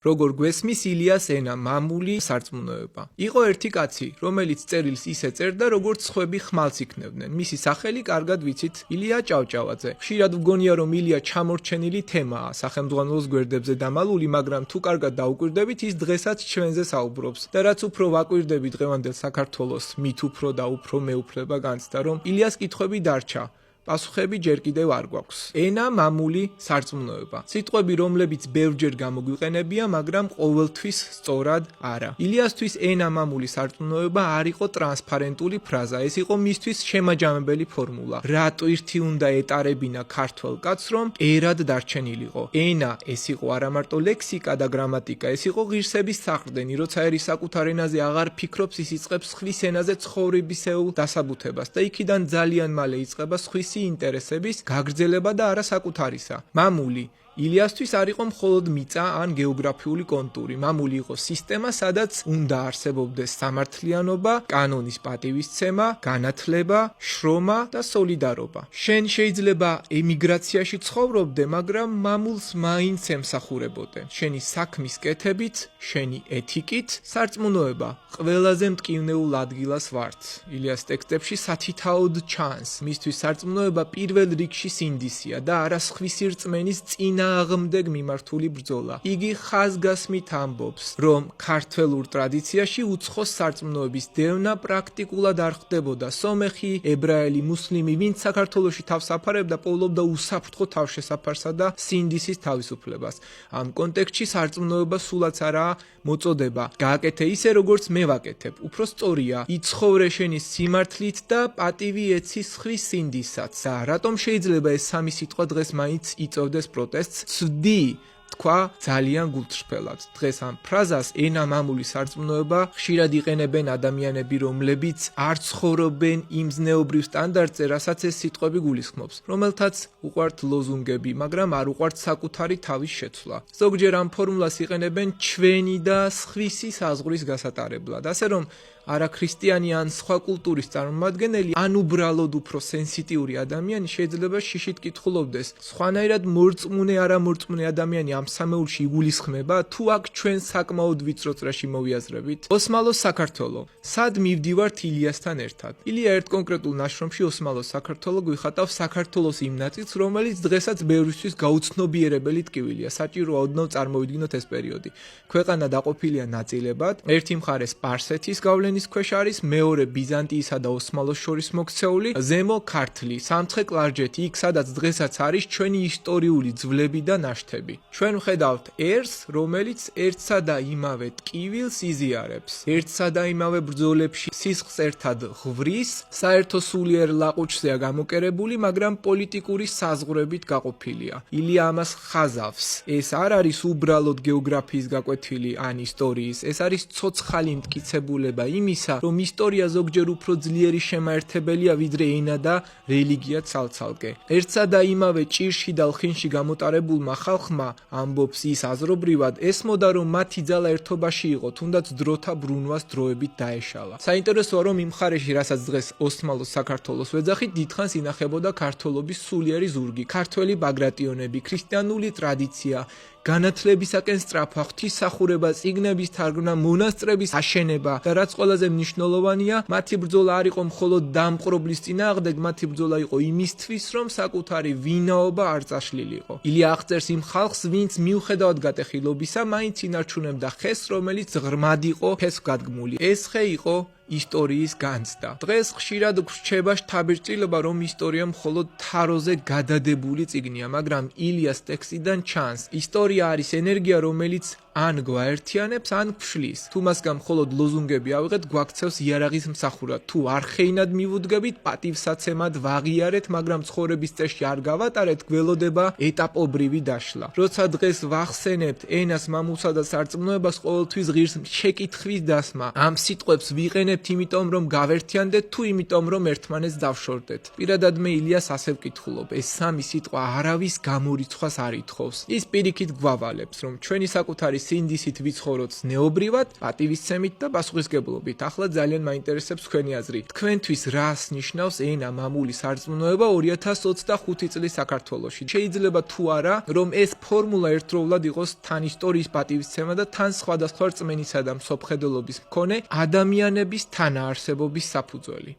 როგორ გვესმის ილიას ენა, მამული სარწმუნოება. იყო ერთი კაცი, რომელიც წერილს ისე წერდა, როგორც სხვები ხმალს იქნებდნენ. მისი სახელი კარგად ვიცით, ილია ჭავჭავაძე. ხშირად ვგონია, რომ ილია ჩამორჩენილი თემაა, სახელმძღვანელოს გვერდებზე დამალული, მაგრამ თუ კარგად დაუკვირდებით, ის დღესაც ჩვენზე საუბრობს. და რაც უფრო ვაკვირდები დღევანდელ საქართველოს, მით უფრო და უფრო მეუფლება განცდა, რომ ილიას კითხვები დარჩა. პასუხები ჯერ კიდევ არ გვაქვს. ენა, მამული, სარწმუნოება. სიტყვები, რომლებიც ბევრჯერ გამოგვიყენებია, მაგრამ ყოველთვის სწორად არა. ილიასთვის ენა, მამული, სარწმუნოება არ იყო ტრანსპარენტული ფრაზა, ეს იყო მისთვის შემაჯამებელი ფორმულა. რა ტვირთი უნდა ეტარებინა ქართველ კაცს, რომ ერად დარჩენილიყო. ენა, ეს იყო არა მარტო ლექსიკა და გრამატიკა, ეს იყო ღირსების საყრდენი, როცა ერი საკუთარ ენაზე აღარ ფიქრობს, ის იწყებს ხვის ენაზე ცხოვრებისეულ დასაბუთებას და იქიდან ძალიან მალე იწყება ხვის ინტერესების გაგრძელება და არა საკუთარისა. მამული ილიასთვის არ იყო მხოლოდ მიწა ან გეოგრაფიული კონტური. მამული იყო სისტემა, სადაც უნდა არსებობდეს სამართლიანობა, კანონის პატივისცემა, განათლება, შრომა და სოლიდარობა. შენ შეიძლება ემიგრაციაში ცხოვრობდე, მაგრამ მამულს მაინც ემსახურებოდე. შენი საქმის კეთებით, შენი ეთიკით, სარწმუნოება ყველაზე მტკივნეულ ადგილას ვართ. ილიას ტექსტებში სათითაოდ ჩანს. მისთვის სარწმუნოება პირველ რიგში სინდისია და არა სხვისი რწმენის წინააღმდეგ მიმართული ბრძოლა. იგი ხაზგასმით ამბობს, რომ ქართველურ ტრადიციაში უცხოს სარწმუნოების დევნა პრაქტიკულად არ ხდებოდა. სომეხი, ებრაელი, მუსლიმი, ვინც საქართველოში თავს აფარებდა, პოულობდა უსაფრთხო თავშესაფარსა და სინდისის თავისუფლებას. ამ კონტექსტში სარწმუნოება სულაც არაა მოწოდება. გააკეთე ისე, როგორც მე ვაკეთებ. უფრო სწორია, იცხოვრე შენი სიმართლით და პატივი ეცი სხვის სინდისაც. და რატომ შეიძლება ეს სამი სიტყვა დღეს მაინც იწოვდეს პროტესტს? ცვდი, თქვა ძალიან გულწრფელად. დღეს ამ ფრაზას ენა, მამული, სარწმუნოება ხშირად იყენებენ ადამიანები, რომლებიც არ ცხოვრობენ იმ ზნეობრივ სტანდარტზე, რასაც ეს სიტყვები გულისხმობს, რომელთაც უყვართ ლოზუნგები, მაგრამ არ უყვართ საკუთარი თავის შეცვლა. ზოგჯერ ამ ფორმულას იყენებენ ჩვენი და სხვისი საზღვრის გასატარებლად, ასე რომ არა ქრისტიანი ან სხვა კულტურის წარმომადგენელი, ან უბრალოდ უფრო სენსიტიური ადამიანი შეიძლება შიშით კითხულობდეს. სხვანაირად მორწმუნე არა მორწმუნე ადამიანი ამ სამეულში იგულისხმება, თუ აქ ჩვენ საკმაოდ ვიწრო წრეში მოვიაზრებით. ოსმალოს საქართველო. სად მივდივართ ილიასთან ერთად? ილია ერთ კონკრეტულ ნაშრომში ოსმალოს საქართველო გვიხატავს საქართველოს იმ ნაწილს, რომელიც დღესაც ბევრისთვის გაუცნობიერებელი ტკივილია. საჭიროა ოდნავ წარმოვიდგინოთ ეს პერიოდი. ქვეყანა დაყოფილია ნაწილებად, ერთი მხარე სპარსეთის გავლენის ქვეშ არის, მეორე ბიზანტიისა და ოსმალოს შორის მოქცეული, ზემო ქართლი, სამცხე კლარჯეთი, იქ სადაც დღესაც არის ჩვენი ისტორიული ძვლები და ნაშთები. ჩვენ ვხედავთ ერს, რომელიც ერთსა და იმავე ტკივილს იზიარებს. ერთსა და იმავე ბრძოლებში სისხლს ერთად ღვრის, საერთო სულიერ ლაყუჩზეა გამოკერებული, მაგრამ პოლიტიკური საზღვრებით გაყოფილია. ილია ამას ხაზავს. ეს არ არის უბრალოდ გეოგრაფიის გაკვეთილი ან ისტორიის, ეს არის ცოცხალი მტკიცებულება იმისა, რომ ისტორია ზოგჯერ უფრო ძლიერი შემაერთებელია, ვიდრე ენა და რელიგია ცალ-ცალკე. ერთსა და იმავე ჭირში და ლხინში გამოტარებულმა ხალხმა, ამბობს ის აზრობრივად, ესმოდა, რომ მათი ძალა ერთობაში იყო, თუნდაც დროთა ბრუნვას დროებით დაეშალა. საინტერესოა, რომ იმ მხარეში, რასაც დღეს ოსმალოს საქართველოს ვეძახით, დიდხანს ინახებოდა ქართველობის სულიერი ზურგი, ქართველი ბაგრატიონები, ქრისტიანული ტრადიცია, განათლებისაკენ სწრაფვა, ღვთისმსახურება, წიგნების თარგმნა, მონასტრების აშენება და რაც ყველაზე მნიშვნელოვანია, მათი ბრძოლა არ იყო მხოლოდ დამპყრობლის წინააღმდეგ, მათი ბრძოლა იყო იმისთვის, რომ საკუთარი ვინაობა არ წაშლილიყო. ილია აღწერს იმ ხალხს, ვინც მიუხედავად გატეხილობისა, მაინც ინარჩუნებდა ხეს, რომელიც ღრმად იყო ფესვგადგმული. ეს ხე იყო ისტორიის განცდა. დღეს ხშირად გვრჩება შთაბეჭდილება, რომ ისტორია მხოლოდ თაროზე გადადებული წიგნია, მაგრამ ილიას ტექსტიდან ჩანს, ისტორია არის ენერგია, რომელიც ან გვაერთიანებს, ან გვშლის. თუ მასგან მხოლოდ ლოზუნგები ავიღეთ, გვაქცევს იარაღის მსახურად. თუ არხეინად მივუდგებით, პატივსაცემად ვაღიარეთ, მაგრამ ცხოვრების წესში არ გავატარეთ, გველოდება ეტაპობრივი დაშლა. როცა დღეს ვახსენებთ ენას, მამულსა და სარწმუნოებას, ყოველთვის ღირს შეკითხვის დასმა. ამ სიტყვებს ვიყენებ ვიქნებთ იმიტომ რომ გავერთიანდეთ თუ იმიტომ რომ ერთმანეთს დავშორდეთ. პირადად მე ილიას ასე ვკითხულობ, ეს სამი სიტყვა არავის გამორიცხვას არ ითხოვს. ის პირიქით გვავალებს რომ ჩვენი საკუთარი სინდისით ვიცხოვროთ ზნეობრივად, პატივისცემით და პასუხისგებლობით. ახლა ძალიან მაინტერესებს თქვენი აზრი. თქვენთვის რას ნიშნავს ენა, მამული, სარწმუნოება 2025 წლის საქართველოში? შეიძლება თუ არა, რომ ეს ფორმულა ერთდროულად იყოს თან ისტორიის პატივისცემა და თან სხვადასხვა რწმენისა და მსოფლმხედველობის მქონე ადამიანების თანაარსებობის საფუძველი.